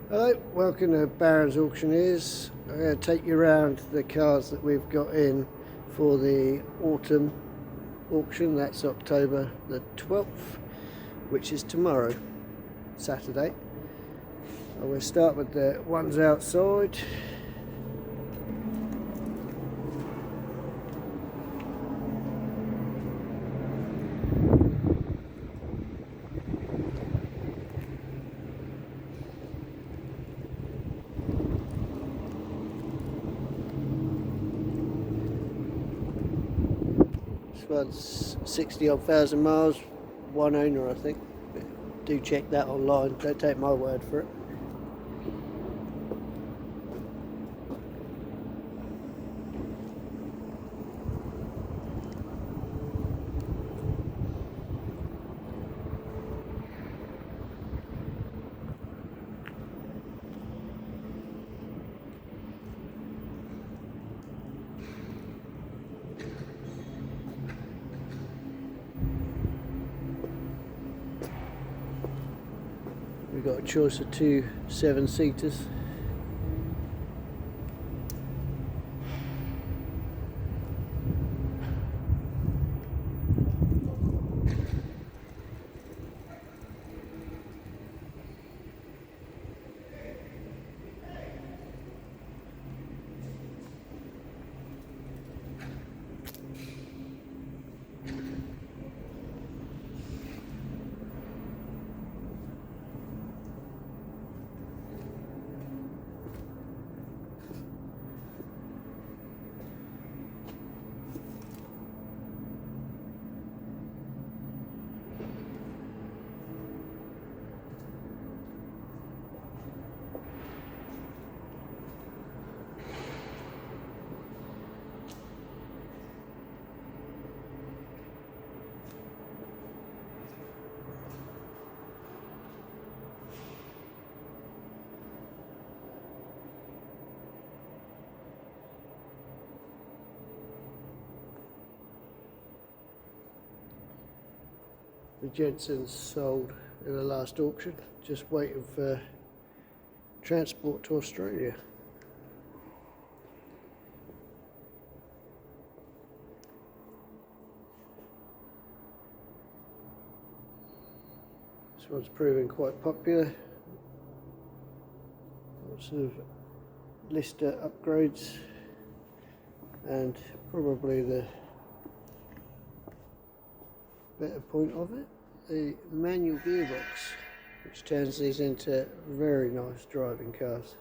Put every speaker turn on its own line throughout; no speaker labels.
Hello, welcome to Barron's Auctioneers. I'm going to take you around the cars that we've got in for the autumn auction. That's October the 12th, which is tomorrow, Saturday. We'll start with the ones outside. This one's 60 odd thousand miles, one owner I think. But do check that online, don't take my word for it. We've got a choice of two 7-seaters. The Jensens sold in the last auction, just waiting for transport to Australia. This one's proving quite popular. Lots of Lister upgrades and probably the better point of it, the manual gearbox, which turns these into very nice driving cars.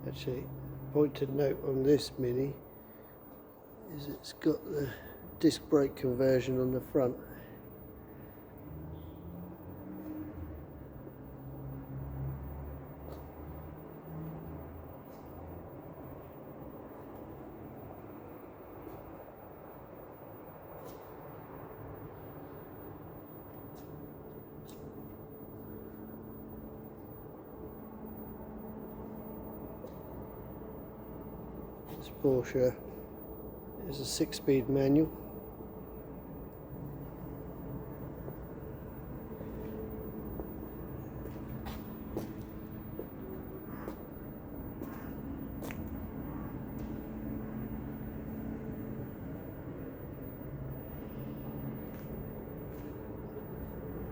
Actually, point to note on this Mini is it's got the disc brake conversion on the front. This Porsche is a 6-speed manual.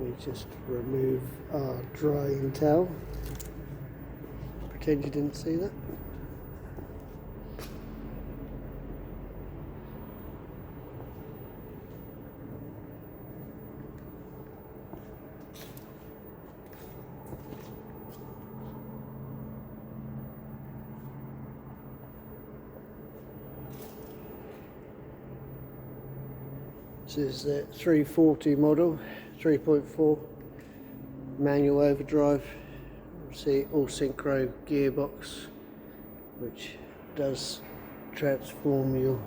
We just remove our drying towel. Pretend you didn't see that. This is the 340 model, 3.4 manual overdrive. See, all synchro gearbox, which does transform your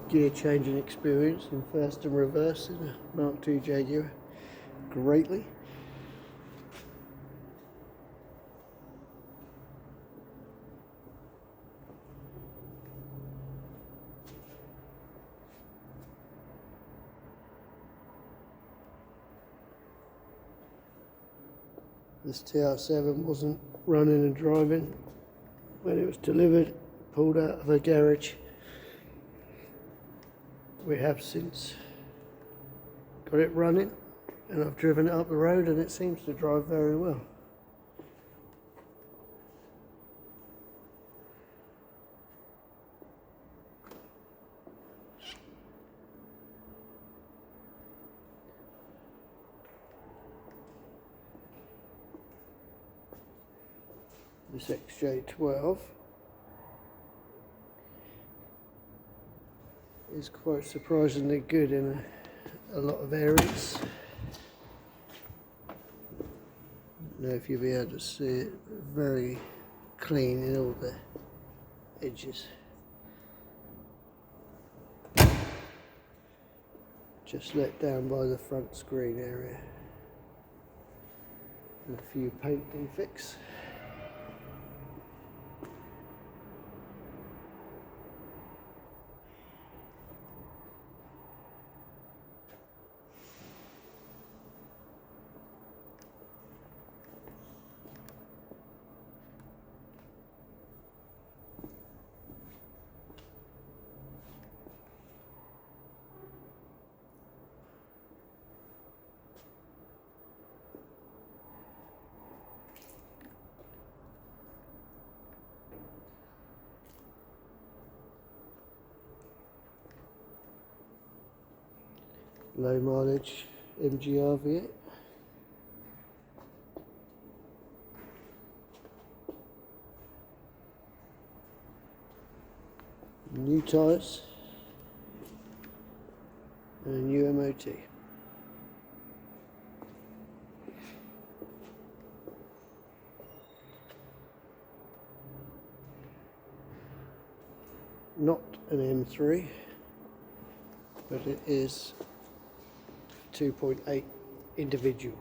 gear changing experience in first and reverse in a Mark II Jaguar greatly. This TR7 wasn't running and driving when it was delivered, pulled out of a garage. We have since got it running, and I've driven it up the road and it seems to drive very well. This XJ12 is quite surprisingly good in a lot of areas. I don't know if you'll be able to see it, very clean in all the edges. Just let down by the front screen area and a few paint defects. Low mileage MGR V8. New tyres and a new MOT. Not an M3, but it is 2.8 individual.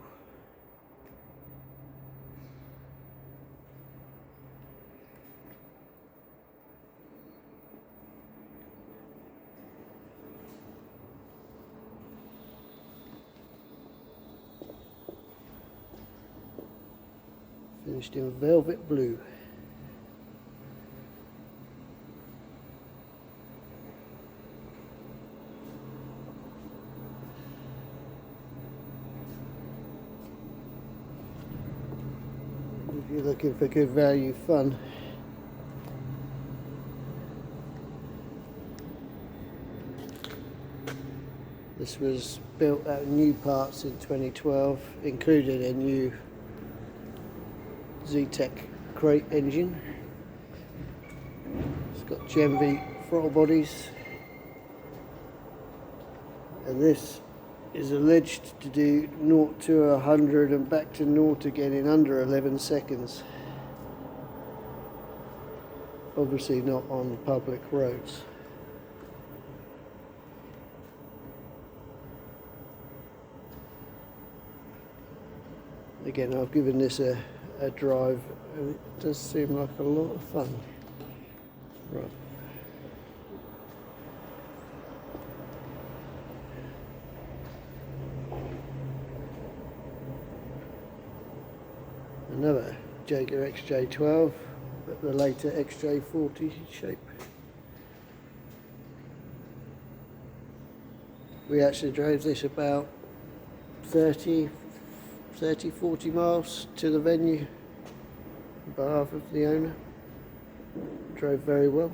Finished in velvet blue. If you're looking for good value fun, this was built out of new parts in 2012, included a new Zetec crate engine. It's got GMV throttle bodies, and this is alleged to do 0 to 100 and back to 0 again in under 11 seconds. Obviously not on public roads. Again, I've given this a drive and it does seem like a lot of fun. Right. Another Jaguar XJ12, but the later XJ40 shape. We actually drove this about 30, 40 miles to the venue on behalf of the owner. Drove very well.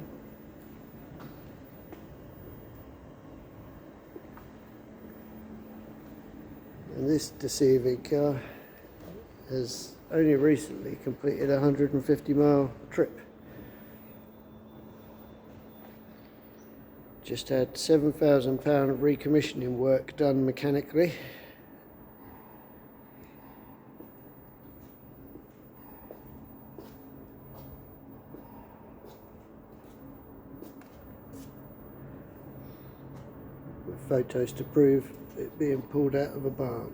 And this deceiving car has only recently completed a 150-mile trip. Just had £7,000 recommissioning work done mechanically. With photos to prove it being pulled out of a barn.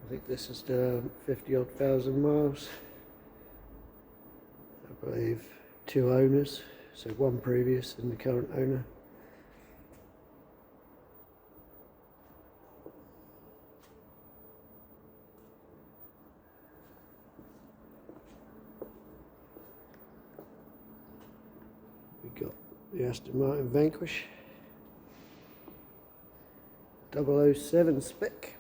I think this has done 50-odd thousand miles. I believe 2 owners, so 1 previous and the current owner. We got the Aston Martin Vanquish 007 spec.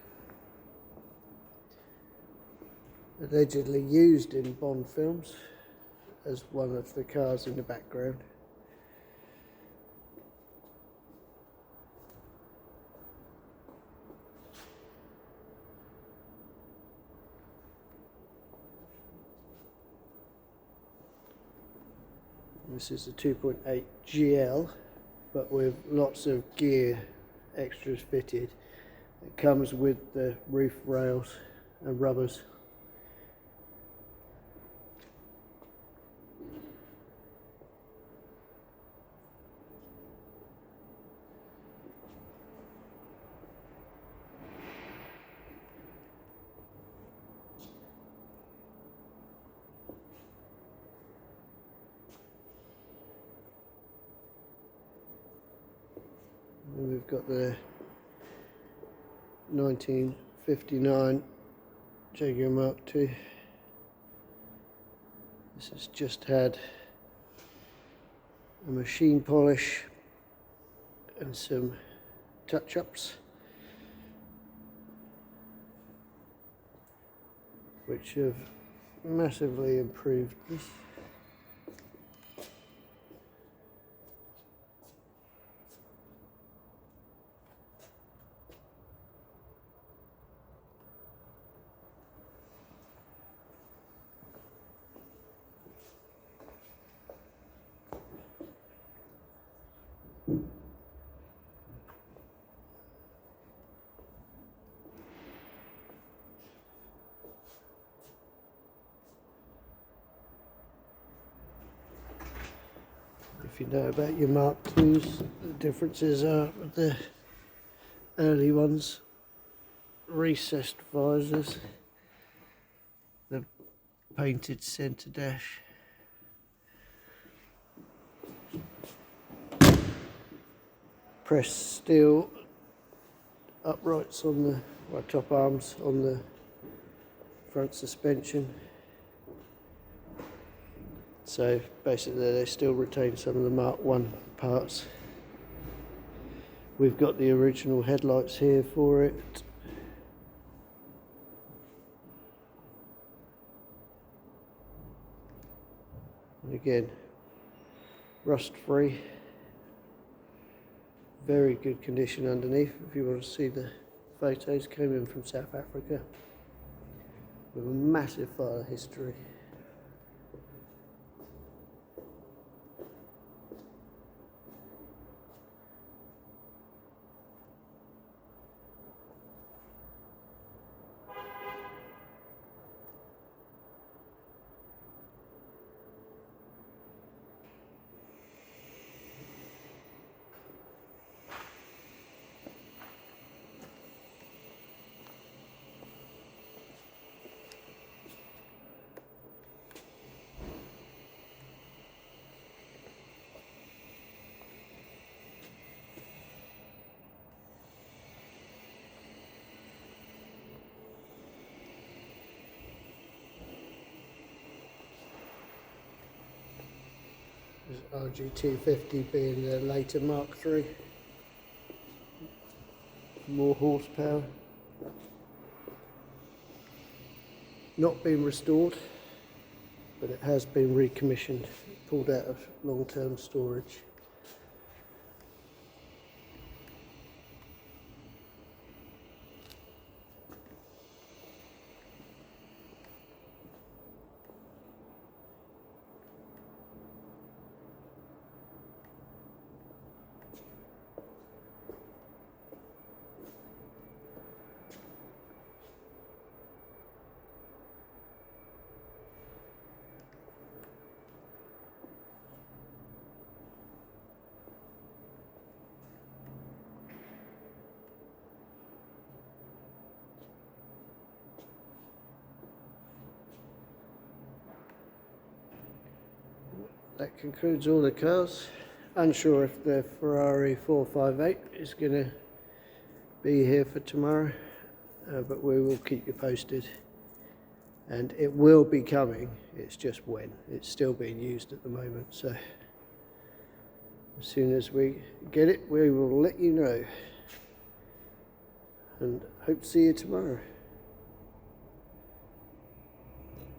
Allegedly used in Bond films as one of the cars in the background. This is a 2.8 GL, but with lots of gear extras fitted. It comes with the roof rails and rubbers. And we've got the 1959 Jaguar Mark II. This has just had a machine polish and some touch-ups, which have massively improved this. If you know about your Mark IIs, the differences are with the early ones, recessed visors, the painted centre dash, pressed steel uprights on the top arms on the front suspension. So basically they still retain some of the Mark I parts. We've got the original headlights here for it. And again, rust free. Very good condition underneath. If you want to see the photos, came in from South Africa with a massive fire history. RGT50 being the later Mark III. More horsepower. Not been restored, but it has been recommissioned, pulled out of long-term storage. That concludes all the cars. Unsure if the Ferrari 458 is going to be here for tomorrow, but we will keep you posted. And it will be coming, it's just when. It's still being used at the moment, so as soon as we get it, we will let you know. And hope to see you tomorrow.